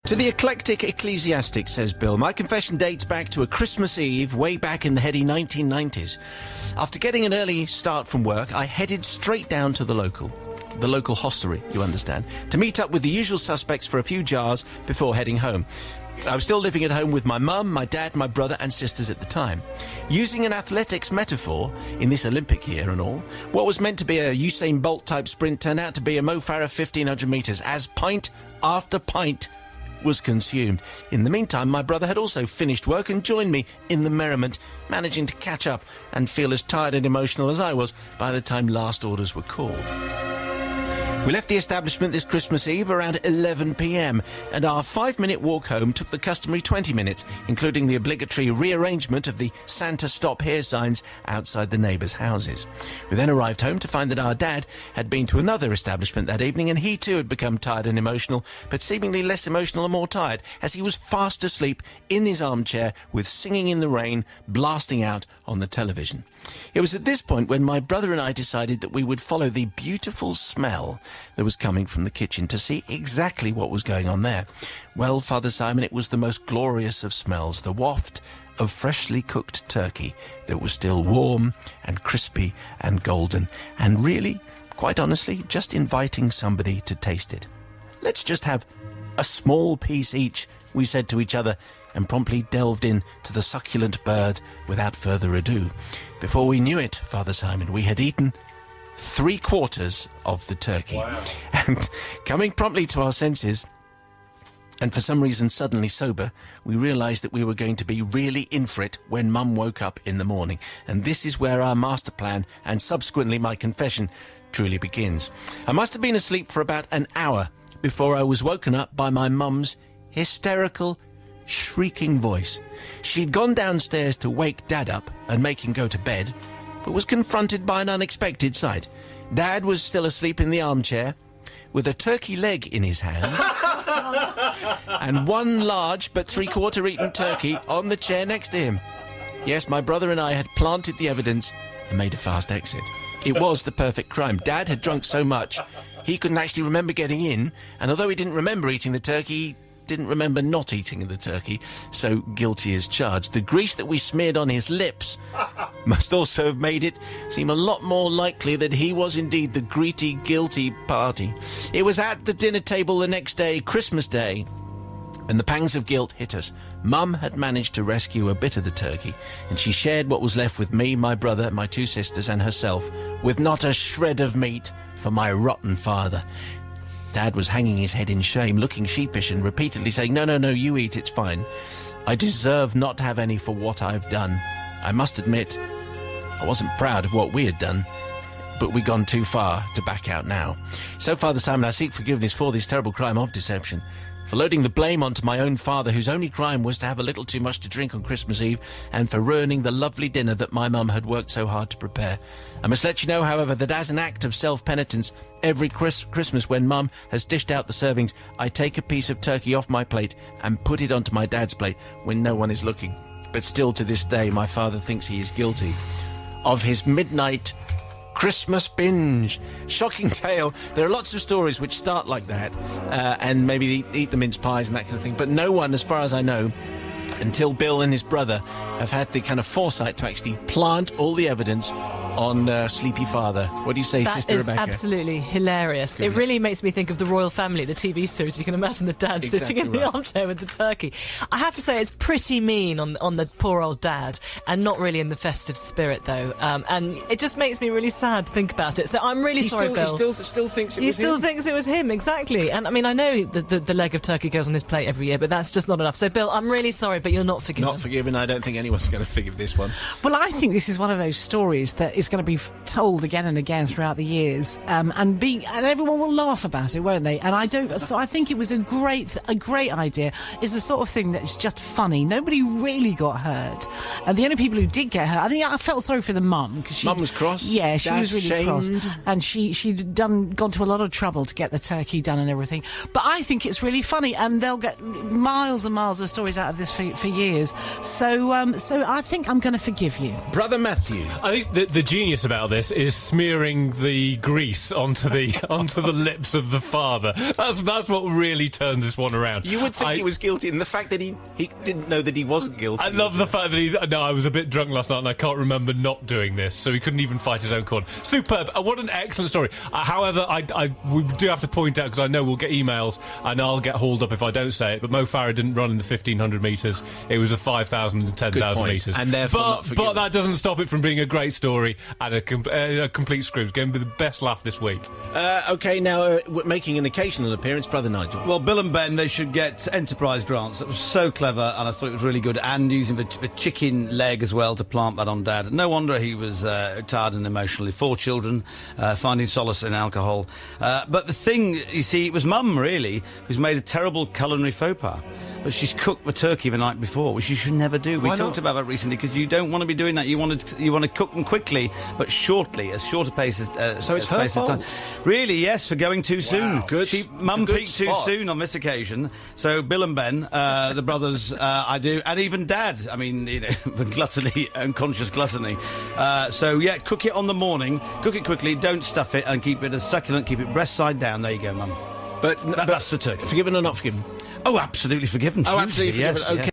To the eclectic ecclesiastic, says Bill, my confession dates back to a Christmas Eve way back in the heady 1990s. After getting an early start from work, I headed straight down to the local hostelry, you understand, to meet up with the usual suspects for a few jars before heading home. I was still living at home with my mum, my dad, my brother and sisters at the time. Using an athletics metaphor in this Olympic year and all, what was meant to be a Usain Bolt type sprint turned out to be a Mo Farah 1500 metres as pint after pint was consumed. In the meantime, my brother had also finished work and joined me in the merriment, managing to catch up and feel as tired and emotional as I was by the time last orders were called. We left the establishment this Christmas Eve around 11 p.m, and our 5-minute walk home took the customary 20 minutes, including the obligatory rearrangement of the Santa Stop Here signs outside the neighbours' houses. We then arrived home to find that our dad had been to another establishment that evening, and he too had become tired and emotional, but seemingly less emotional and more tired, as he was fast asleep in his armchair with Singing in the Rain blasting out on the television. It was at this point when my brother and I decided that we would follow the beautiful smell that was coming from the kitchen to see exactly what was going on there. Well, Father Simon, it was the most glorious of smells, the waft of freshly cooked turkey that was still warm and crispy and golden, and really, quite honestly, just inviting somebody to taste it. Let's just have a small piece each, we said to each other, and promptly delved in to the succulent bird without further ado. Before we knew it, Father Simon, we had eaten 3/4 of the turkey. Wow. And coming promptly to our senses, and for some reason suddenly sober, we realised that we were going to be really in for it when Mum woke up in the morning. And this is where our master plan, and subsequently my confession, truly begins. I must have been asleep for about an hour before I was woken up by my mum's hysterical, shrieking voice. She'd gone downstairs to wake Dad up and make him go to bed, but was confronted by an unexpected sight. Dad was still asleep in the armchair, with a turkey leg in his hand, and one large but 3/4 eaten turkey on the chair next to him. Yes, my brother and I had planted the evidence and made a fast exit. It was the perfect crime. Dad had drunk so much, he couldn't actually remember getting in, and although he didn't remember eating the turkey, didn't remember not eating the turkey, so guilty as charged. The grease that we smeared on his lips must also have made it seem a lot more likely that he was indeed the greedy, guilty party. It was at the dinner table the next day, Christmas Day, and the pangs of guilt hit us. Mum had managed to rescue a bit of the turkey, and she shared what was left with me, my brother, my 2 sisters, and herself, with not a shred of meat for my rotten father. Dad was hanging his head in shame, looking sheepish and repeatedly saying, No, you eat, it's fine. I deserve not to have any for what I've done. I must admit, I wasn't proud of what we had done, but we'd gone too far to back out now. So, Father Simon, I seek forgiveness for this terrible crime of deception, for loading the blame onto my own father, whose only crime was to have a little too much to drink on Christmas Eve, and for ruining the lovely dinner that my mum had worked so hard to prepare. I must let you know, however, that as an act of self-penitence, every Christmas when Mum has dished out the servings, I take a piece of turkey off my plate and put it onto my dad's plate when no one is looking. But still to this day, my father thinks he is guilty of his midnight Christmas binge. Shocking tale. There are lots of stories which start like that, and maybe eat the mince pies and that kind of thing, but no one, as far as I know, until Bill and his brother have had the kind of foresight to actually plant all the evidence on Sleepy Father. What do you say, Sister Rebecca? That is absolutely hilarious. It really makes me think of the Royal Family, the TV series. You can imagine the dad sitting in the armchair with the turkey. I have to say, it's pretty mean on the poor old dad, and not really in the festive spirit, though. And it just makes me really sad to think about it. So I'm really sorry, Bill. He still thinks it was him? He still thinks it was him, exactly. And I mean, I know the leg of turkey goes on his plate every year, but that's just not enough. So, Bill, I'm really sorry, but you're not forgiven. Not forgiven. I don't think anyone's going to forgive this one. Well, I think this is one of those stories that is going to be told again and again throughout the years, and everyone will laugh about it, won't they? And I think it was a great idea. It's the sort of thing that's just funny. Nobody really got hurt, and the only people who did get hurt, I felt sorry for the mum, because Mum was cross. Yeah, she was really shamed. cross, and she'd gone to a lot of trouble to get the turkey done and everything. But I think it's really funny, and they'll get miles and miles of stories out of this for years. So I think I'm going to forgive you, Brother Matthew. I think the ingenious about this is smearing the grease onto the lips of the father. That's what really turns this one around. You would think he was guilty, and the fact that he didn't know that he wasn't guilty. I love the fact that I was a bit drunk last night and I can't remember not doing this, so he couldn't even fight his own corner. Superb. What an excellent story. However, we do have to point out, because I know we'll get emails and I'll get hauled up if I don't say it, but Mo Farah didn't run in the 1,500 metres. It was a 5,000 and 10,000 metres. And therefore not forgiven. But that doesn't stop it from being a great story and a complete screw. It's going to be the best laugh this week. OK, now we're making an occasional appearance, Brother Nigel. Well, Bill and Ben, they should get enterprise grants. That was so clever, and I thought it was really good. And using the chicken leg as well to plant that on Dad. No wonder he was tired and emotionally. 4 children, finding solace in alcohol. But the thing, you see, it was Mum, really, who's made a terrible culinary faux pas. But she's cooked the turkey the night before, which you should never do. We talked about that recently, because you don't want to be doing that. You want to cook them quickly, but shortly, as short a pace as so it's her fault. Really, yes, for going too soon. Good. Mum peaked too soon on this occasion. So Bill and Ben, the brothers, I do, and even Dad. I mean, you know, gluttony, unconscious gluttony. So yeah, cook it on the morning. Cook it quickly. Don't stuff it, and keep it as succulent. Keep it breast side down. There you go, Mum. But that's the turkey. Forgiven or not forgiven? Oh, absolutely forgiven. Oh, absolutely forgiven. Yes, OK. yes.